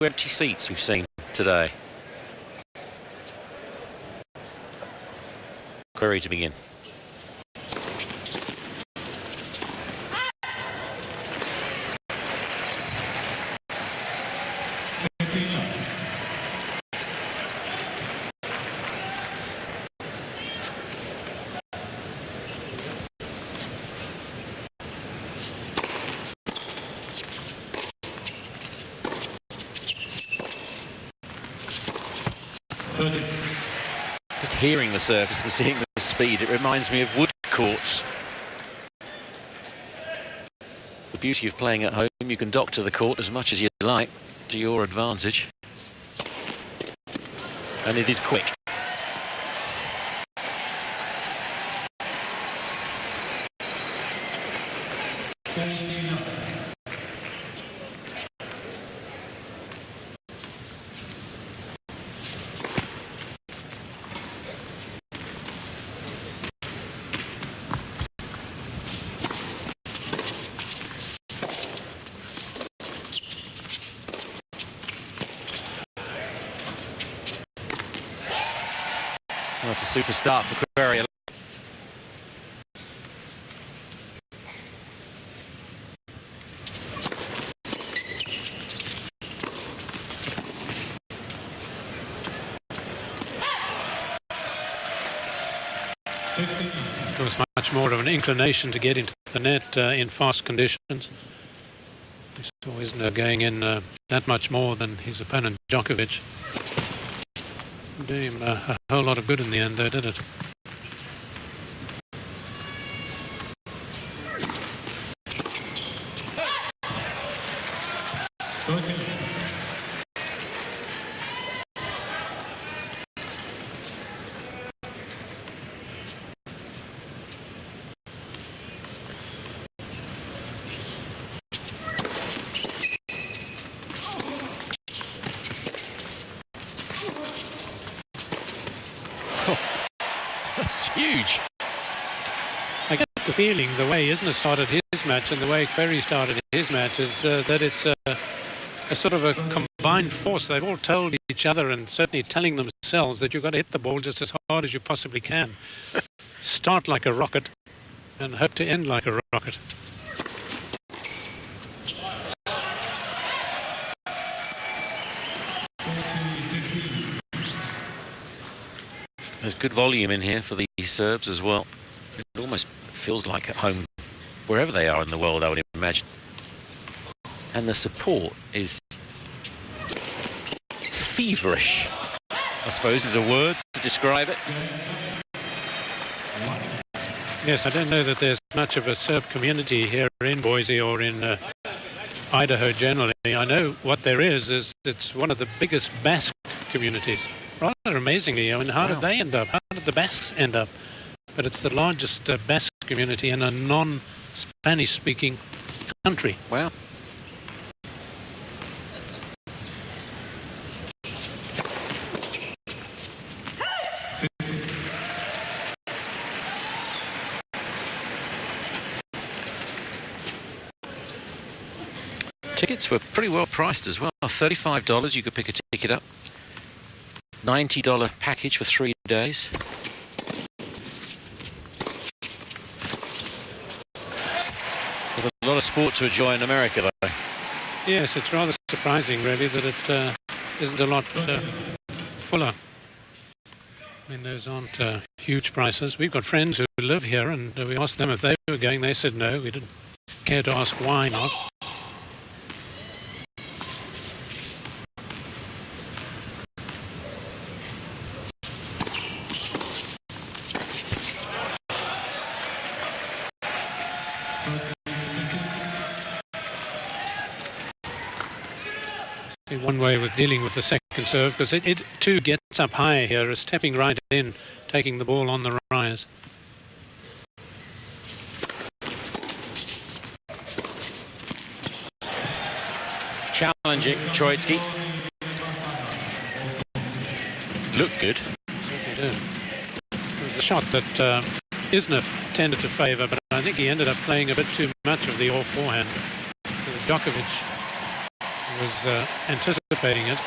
empty seats we've seen today. Querrey to begin. Just hearing the surface and seeing the speed, it reminds me of wood courts. The beauty of playing at home, you can doctor the court as much as you like to your advantage. And it is quick. Well, that's a super start for Querrey. There was much more of an inclination to get into the net in fast conditions. He still isn't going in that much more than his opponent Djokovic. Did him a whole lot of good in the end, though, did it? That's huge. I get the feeling the way Isner started his match and the way Querrey started his match is that it's a sort of a combined force. They've all told each other and certainly telling themselves that you've got to hit the ball just as hard as you possibly can. Start like a rocket and hope to end like a rocket. There's good volume in here for the Serbs as well. It almost feels like at home, wherever they are in the world, I would imagine. And the support is feverish, I suppose is a word to describe it. Yes, I don't know that there's much of a Serb community here in Boise or in Idaho generally. I know what there is it's one of the biggest Basque communities. Rather amazingly, I mean, how did they end up? How did the Basques end up? But it's the largest Basque community in a non-Spanish-speaking country. Wow. Tickets were pretty well priced as well. $35, you could pick a ticket up. $90 package for 3 days. There's a lot of sport to enjoy in America, though. Yes, it's rather surprising, really, that it isn't a lot fuller. I mean, those aren't huge prices. We've got friends who live here, and we asked them if they were going. They said no. We didn't care to ask why not. One way with dealing with the second serve, because it too gets up high here, is stepping right in, taking the ball on the rise. Challenging Troitsky. Looked good. Certainly did. It was a shot that Isner tended to favour, but I think he ended up playing a bit too much of the off forehand. So Djokovic was anticipating it.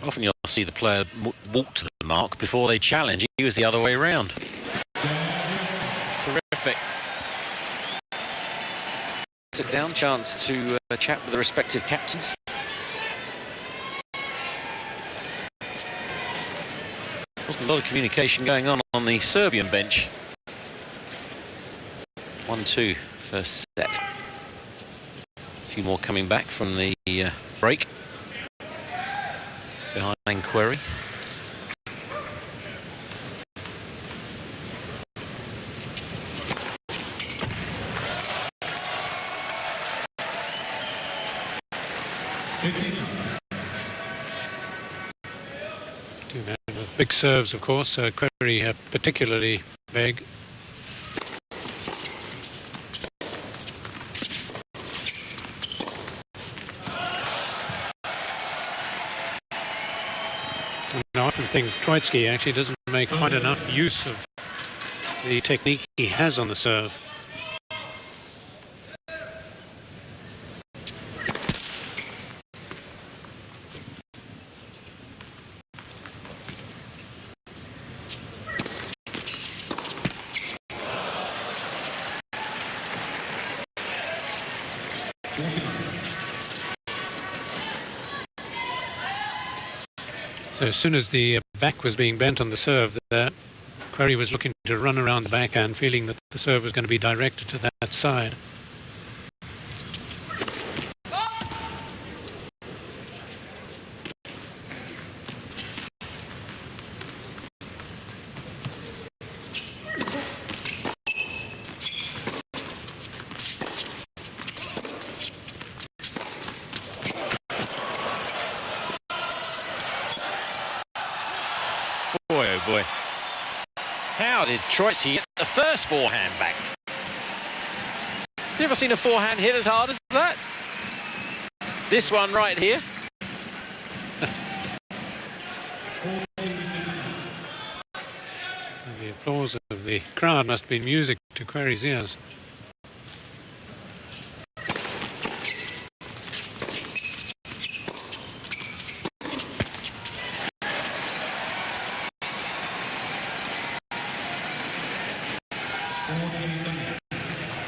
Often you'll see the player walk to the mark before they challenge. He was the other way around. Terrific. Sit down, chance to chat with the respective captains. Wasn't a lot of communication going on the Serbian bench. 1-2 first set. A few more coming back from the break. Behind Querrey. With big serves, of course. Querrey particularly big. I often think Querrey actually doesn't make quite enough use of the technique he has on the serve. So as soon as the back was being bent on the serve, Querrey was looking to run around the backhand, feeling that the serve was going to be directed to that side. Boy, oh boy. How did Querrey get the first forehand back? You ever seen a forehand hit as hard as that? This one right here. The applause of the crowd must be music to Querrey's ears.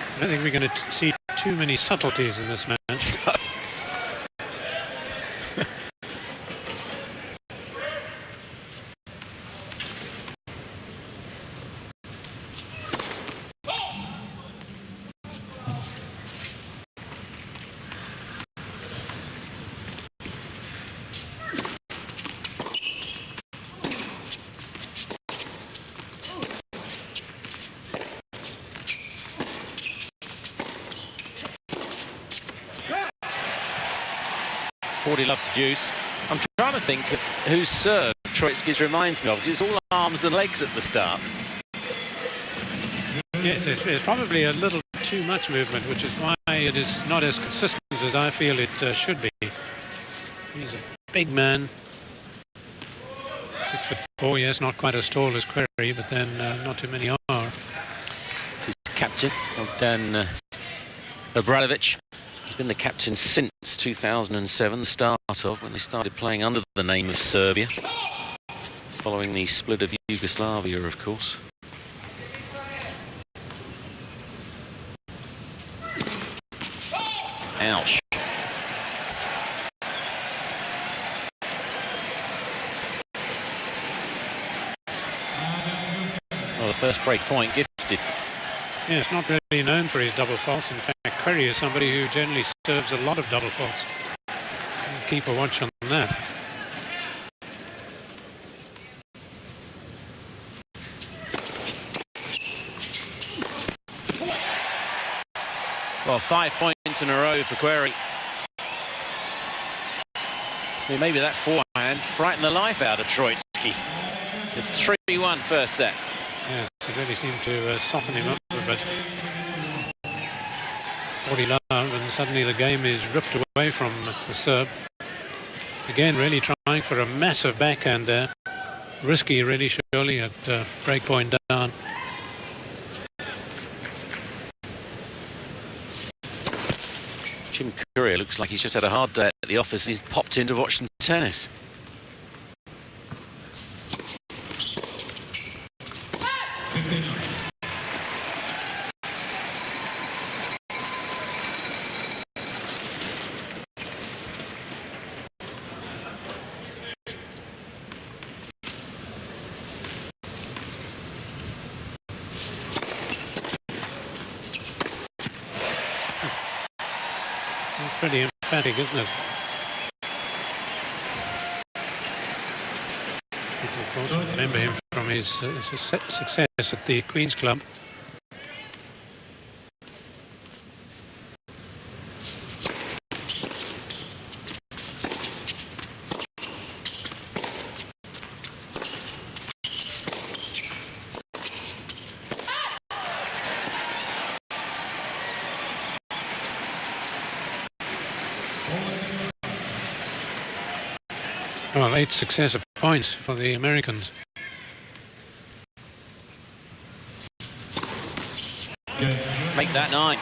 I don't think we're going to see too many subtleties in this match. Loved the juice. I'm trying to think of whose serve Troitsky's reminds me of, because it's all arms and legs at the start. Yes, it's probably a little too much movement, which is why it is not as consistent as I feel it should be. He's a big man. 6'4", yes, not quite as tall as Querrey, but then not too many are. This is captain Bogdan Obradovic. He's been the captain since 2007, the start of when they started playing under the name of Serbia, following the split of Yugoslavia, of course. Ouch. Well, the first break point gifted. Yes, not really known for his double faults. In fact, Querrey is somebody who generally serves a lot of double faults. Keep a watch on that. Well, 5 points in a row for Querrey. Well, maybe that forehand frightened the life out of Troitsky. It's 3-1 first set. Yes, it really seemed to soften him up a bit. 40 love, and suddenly the game is ripped away from the Serb. Again, really trying for a massive backhand there. Risky, really, surely, at break point down. Jim Querrey looks like he's just had a hard day at the office. He's popped in to watch some tennis. Pretty emphatic, isn't it? People, of course, remember him from his success at the Queen's Club. Well, 8 successive points for the Americans. Make that 9.